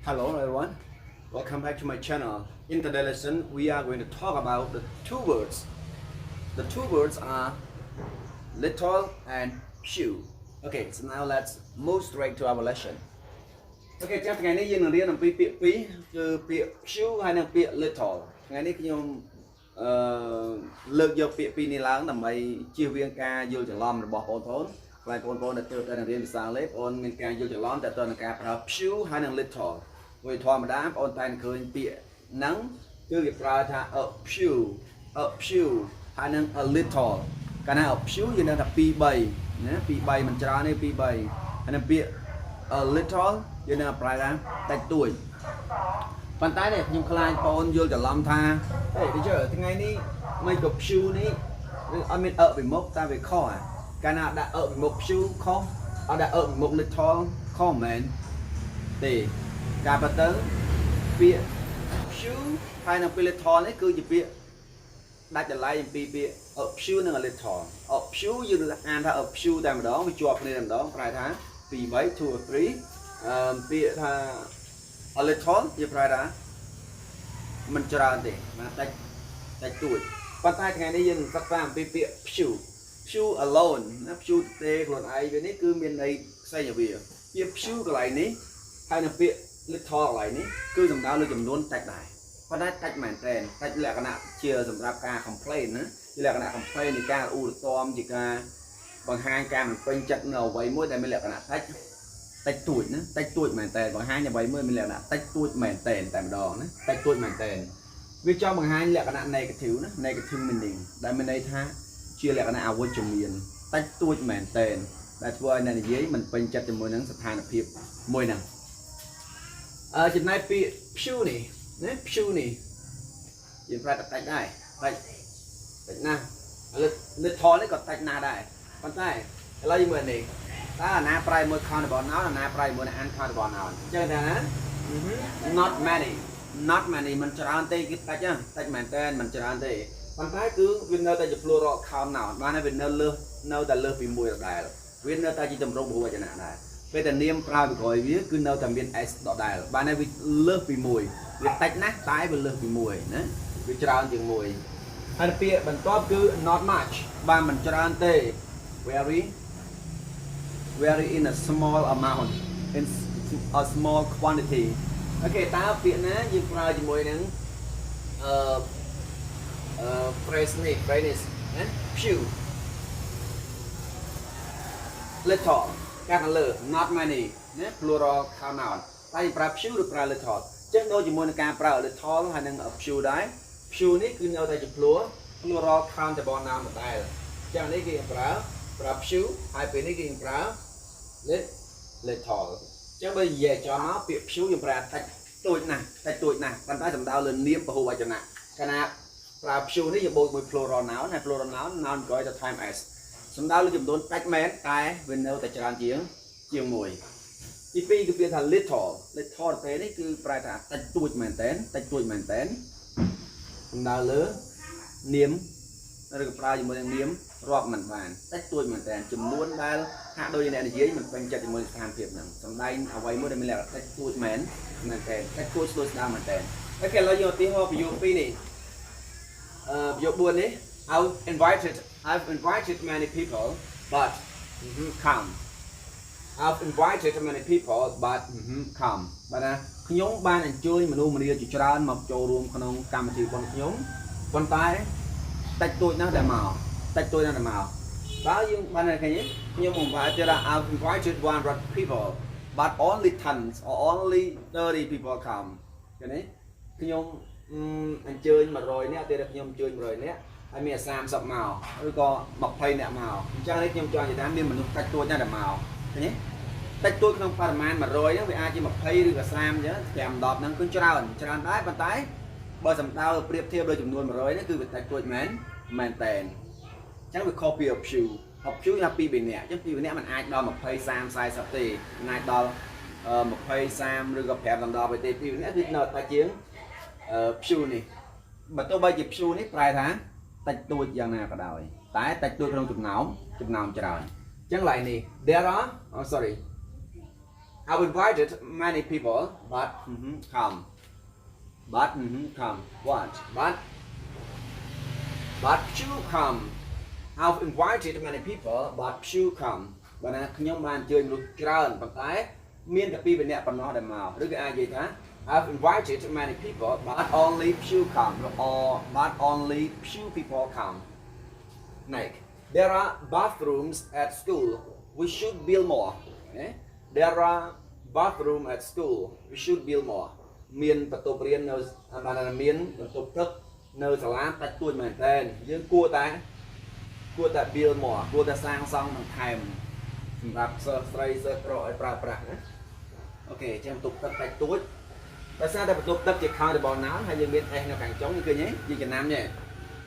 Hello everyone, welcome back to my channel. In today's lesson, we are going to talk about the two words. The two words are little and few. Okay, so now let's move straight to our lesson. Okay, trong ngày nayយើងនឹងរៀនអំពីពាក្យពីរគឺពាក្យ few ហើយនិងពាក្យ little. ថ្ងៃនេះខ្ញុំលើកយកពាក្យពីរនេះឡើងដើម្បីជៀសវាងការយល់ច្រឡំរបស់បងប្អូនខ្លាចបងប្អូនដែលទើបតែរៀនភាសាអង់គ្លេសបងមានការយល់ច្រឡំតែទៅនឹងការប្រើ few ហើយនិង little. វាធម្មតាបងប្អូនតែឃើញពាក្យហ្នឹងគឺគេប្រើថា a few ហើយនិង a little កាលណា a few យើងដឹងថា2 3ណា2 3មិនច្រើនទេ2 3ហើយនឹងពាក្យ a little យើងនឹងប្រើថាតិចតួចប៉ុន្តែនេះខ្ញុំខ្លាចបងប្អូនយល់ច្រឡំថាហេទីជើថ្ងៃនេះមិនក៏ few នេះអត់មានអពីមុខតែវាខុសកាលណាដាក់អពីមុខ few ខុសអត់ដាក់អពីមុខ little ខុសមែនទេការពិតទៅពាក្យ few ហើយនិងពាក្យ little នេះគឺជាពាក្យដាច់តម្លៃអំពីពាក្យ a few និង a little a few យើងអានថា a few តែម្ដងវាជាប់គ្នាតែម្ដងប្រែថា2 3 2 or 3ពាក្យថា a little យើងប្រែថាមិនច្រើនទេណាតិចតួចប៉ុន្តែថ្ងៃនេះយើងនឹងសិក្សាអំពីពាក្យ few alone ណា few ទេខ្លួនឯងវានេះគឺមានន័យផ្សេងវាពាក្យ few កន្លែងនេះហើយនឹងពាក្យ little កន្លែងនេះគឺសំដៅលើចំនួនតិចដែរប៉ុន្តែតិចមែនតើតិចលក្ខណៈជាសម្រាប់ការ complain ណាជាលក្ខណៈ complain នៃការអ៊ូរទាំជាការបង្ហាញការមិនពេញចិត្តនៅអ្វីមួយដែលមានលក្ខណៈតិចតួចណាតិចតួចមែនតើបង្ហាញអ្វីមួយមានលក្ខណៈតិចតួចមែនតើតែម្ដងណាតិចតួចមែនតើវាចង់បង្ហាញលក្ខណៈ negative ណា negative meaning ដែលមានន័យថាជាលក្ខណៈអវិជ្ជមានតិចតួចមែនតើដែលធ្វើឲ្យអ្នកនិយាយមិនពេញចិត្តជាមួយនឹងស្ថានភាពមួយហ្នឹងចំណែកពាក្យ few នេះណា few នេះយើងប្រែតែតិចដែរតិចណាស់ little នេះក៏តិចណាស់ដែរប៉ុន្តែឥឡូវយើងមើលនេះតើអាណាប្រែមួយ countable noun អាណាប្រែមួយ uncountable noun អញ្ចឹងថាណា not many មិនច្រើនទេគឺតិចមែនតើមិនច្រើនទេប៉ុន្តែគឺវានៅតែជា plural count noun បានហើយវានៅតែលើសពីមួយដដែលវានៅតែជាទម្រង់বহুវចនៈដែរពេលតែនាមប្រើពីក្រោយវាគឺនៅតែមាន s ដដែលបានហើយវាលើសពីមួយវាតិចណាស់តែវាលើសពីមួយណាវាច្រើនជាងមួយហើយពាក្យបន្ទាប់គឺ not much បានមិនច្រើនទេ very in a small amount in a small quantity អូខេតើពាក្យណាយើងប្រើជាមួយនឹងphrase នេះណា few little ការខាងលើ not many ណា plural count noun តែប្រើ few ឬប្រើ little ចឹងដូចជាមួយនឹងការប្រើ little ហើយនឹង few ដែរ few នេះគឺនៅតែជា plural countable noun ដដែលចឹងនេះគេប្រើ few ហើយពេលនេះគេប្រើ little ចឹងបើនិយាយចំមកពាក្យ few យើងប្រើតិចតួចណាស់ប៉ុន្តែសំដៅលើនាមពហុវចនៈកាលណាប្រើ few នេះយើងបូកមួយ plural noun ហើយ plural noun ក្រោយទៅ time s សំដៅលើចំនួនតិចមែនតែវានៅតែច្រើនជាងមួយទី2គឺពាក្យថា little ទេនេះគឺប្រែថាតិចតួចមែនតើសំដៅលើនាមឬក៏ប្រើជាមួយនឹងនាមរាប់មិនបានតិចតួចមែនតើចំនួនដែលហាក់ដូចអ្នកនិយាយមិនពេញចិត្តជាមួយស្ថានភាពហ្នឹងសំដែងអ្វីមួយដែលមានលក្ខណៈតិចតួចមែនតើតិចតួចស្រួលស្ដាប់មែនតើអូខេឥឡូវយកឧទាហរណ៍ប្រយោគ2នេះប្រយោគ4នេះ I've invited many people but come I've invited many people but come បាទណាខ្ញុំបានអញ្ជើញមនុស្សម្នាជាច្រើនមកចូលរួមក្នុងកម្មវិធីរបស់ខ្ញុំប៉ុន្តែតិចតួចណាស់តែមកតើយើងបានឃើញខ្ញុំបង្កើតថា I've invited 100 people but only 10 or only 30 people come ឃើញទេខ្ញុំអញ្ជើញ100នាក់តែខ្ញុំអញ្ជើញ100នាក់ហើយមាន30មកឬក៏20នាក់មកអញ្ចឹងនេះខ្ញុំចង់និយាយថាមានមនុស្សតិចតួចណាស់តែមកឃើញទេតិចតួចក្នុងបរិមាណ100ហ្នឹងវាអាចជា20ឬក៏30អញ្ចឹង5 10ហ្នឹងគឺច្រើនដែរប៉ុន្តែបើសំដៅប្រៀបធៀបដោយចំនួន100ហ្នឹងគឺវាតិចតួចមែនតើអញ្ចឹងវាខុសពី few ថា2 3នាក់អញ្ចឹង2 3នាក់มันអាចដល់20 30 40ទេมันអាចដល់20 30ឬក៏5ដល់10ទេ2 នាក់គឺនៅតែជាងfew នេះបើទោះបីជា few នេះប្រែថាតិចតួចយ៉ាងណាក៏ដោយតែតិចតួចក្នុងចំណោមច្រើនអញ្ចឹងឡើយនេះ there are I've invited many people but come but come what but few come I've invited many people but few come បើណាខ្ញុំបានអញ្ជើញមនុស្សច្រើនប៉ុន្តែមានតែពីរនាក់ប៉ុណ្ណោះដែលមកឬក៏អាចនិយាយថា I've invited many people but only few come or but only few people come Like there are bathrooms at school we should build more okay? There are bathrooms at school we should build more មានបន្ទប់រៀននៅបានមានបន្ទប់ទឹកនៅសាលាតែទួចមែនតើយើងគួរតែ build more គួរតែសាងសង់បន្ថែមសម្រាប់សិស្សស្រីសិស្សប្រុសឲ្យប្រើប្រាស់ណាអូខេចាំបន្ទប់ទឹកតែទួចដោយសារតែបន្ទប់ទឹកជា countable noun ហើយយើងមាន s នៅខាងចុងឃើញទេជាចំណាំទេ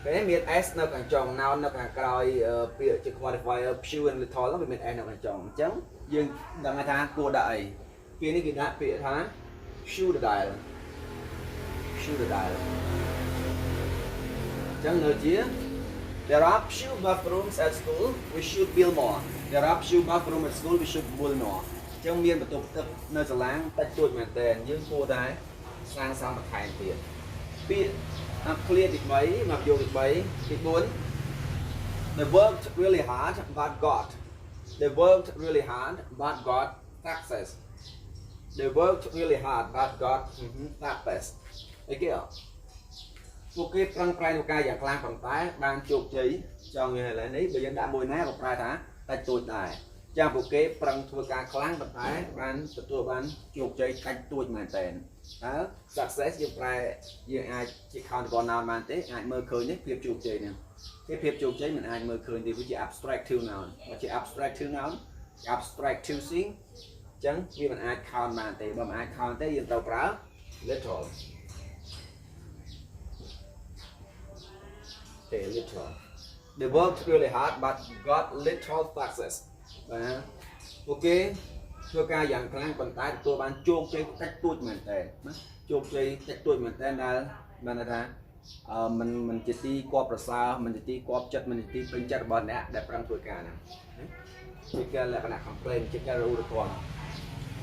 ពេលមាន s នៅខាងចុង noun នៅខាងក្រោយពាក្យជា quantifier few and little វាមាន s នៅខាងចុងអញ្ចឹងយើងដឹងថាគួរដាក់អីពាក្យនេះគេដាក់ពាក្យថា should dial អញ្ចឹងនៅជា There are few bathrooms at school we should build more There are few bathrooms at school we should build more អញ្ចឹងមានបន្ទប់ទឹកនៅសាលាតិចតួចមែនតើយើងគួរតែសាងសង់បន្ថែមទៀតពាក្យ clear ទី3មកយកទី3ទី4 They worked really hard but got success They worked really hard but got success អីគេពួកគេប្រឹងប្រែងការយ៉ាងខ្លាំងប៉ុន្តែបានជោគជ័យចង់និយាយឥឡូវនេះបើយើងដាក់មួយណាក៏ប្រែថាតិចតួចដែរចាំពួកគេប្រឹងធ្វើការខ្លាំងប៉ុន្តែបានទទួលបានជោគជ័យតិចតួចមែនតើតើ success យើងប្រែយើងអាចជា countable noun បានទេអាចមើលឃើញទេភាពជោគជ័យនេះភាពជោគជ័យមិនអាចមើលឃើញទេវាជា abstractive noun បើជា abstractive noun abstractive thing អញ្ចឹងវាមិនអាច count បានទេបើមិនអាច count ទេយើងត្រូវប្រើ literal Little. They worked really hard but got little success. បាទពួកគេធ្វើការយ៉ាងខ្លាំងប៉ុន្តែទទួលបានជោគជ័យតិចតួចមែនតើណាជោគជ័យតិចតួចមែនតើដែលបានថាមិនជាទីគប់ប្រសើរមិនជាទីគប់ចិត្តមិនជាទីពេញចិត្តរបស់អ្នកដែលប្រឹងធ្វើការហ្នឹងជាការលក្ខណៈ complain ជាការរੂរទាំ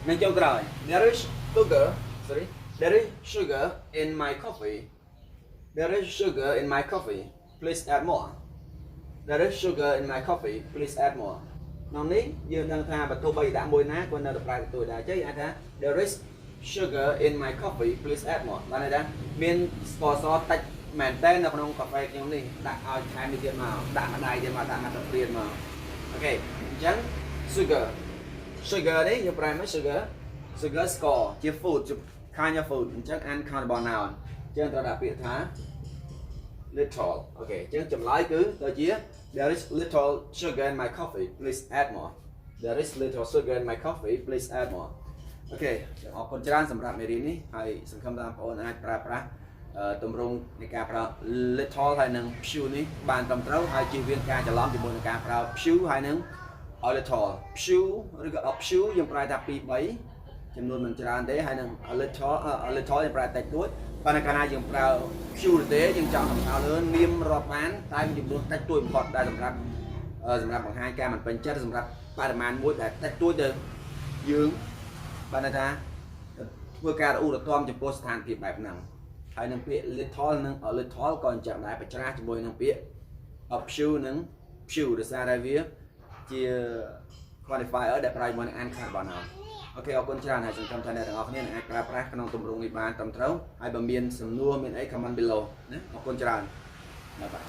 នឹងចុងក្រោយ There is sugar in my coffee There is sugar in my coffee Please add more. There is sugar in my coffee. Please add more. ក្នុងនេះយើងដឹងថាបើទោះបីដាក់មួយណាក៏នៅតែប្រែទៅដែរចឹងអាចថា There is sugar in my coffee. Please add more. បានន័យថាមានស្ករសតិចមែនតើនៅក្នុងកាហ្វេខ្ញុំនេះដាក់ឲ្យថែមនេះទៀតមកដាក់ម្ដាយទៀតមកដាក់មកទៅព្រៀនមកអូខេអញ្ចឹង sugar នេះយើងប្រែមក sugar ស្ករជា food ជា kind of food អញ្ចឹង uncountable noun អញ្ចឹងត្រូវដាក់ពាក្យថាlittle អូខេអញ្ចឹងចម្លើយគឺទៅជា There is little sugar in my coffee please add more There is little sugar in my coffee please add more អូខេអរគុណច្រើនសម្រាប់មេរៀននេះហើយសង្ឃឹមថាបងប្អូនអាចប្រើប្រាស់ទម្រង់នៃការប្រើ little ហើយនិង few នេះបានត្រឹមត្រូវហើយជៀសវាងការច្រឡំជាមួយនឹងការប្រើ few ហើយនិង little few ឬក៏ few យើងប្រើថា2 3ចំនួនមិនច្រើនទេហើយនឹង little យើងប្រើតិចតួចប៉ុន្តែកាលណាយើងប្រើ few ទេយើងចង់សម្ដៅលើនាមរាប់បានតែចំនួនតិចតួចបំផុតដែលសម្រាប់បង្ហាញការមិនពេញចិត្តសម្រាប់បរិមាណមួយដែលតិចតួចទៅយើងបានថាធ្វើការរទាំចំពោះស្ថានភាពបែបហ្នឹងហើយនឹងពាក្យ little និង little ក៏អញ្ចឹងដែរប្រច្រាស់ជាមួយនឹងពាក្យ few និង few ដោយសារតែវាជា quantifier ដែលប្រើជាមួយនឹង uncountable noun អូខេអរគុណច្រើនហើយសង្ឃឹមថាអ្នកទាំងអស់គ្នានឹងអាចប្រើប្រាស់ក្នុងទម្រង់នេះបានត្រឹមត្រូវហើយបើមានសំណួរមានអី comment below ណាអរគុណច្រើនបាយបាយ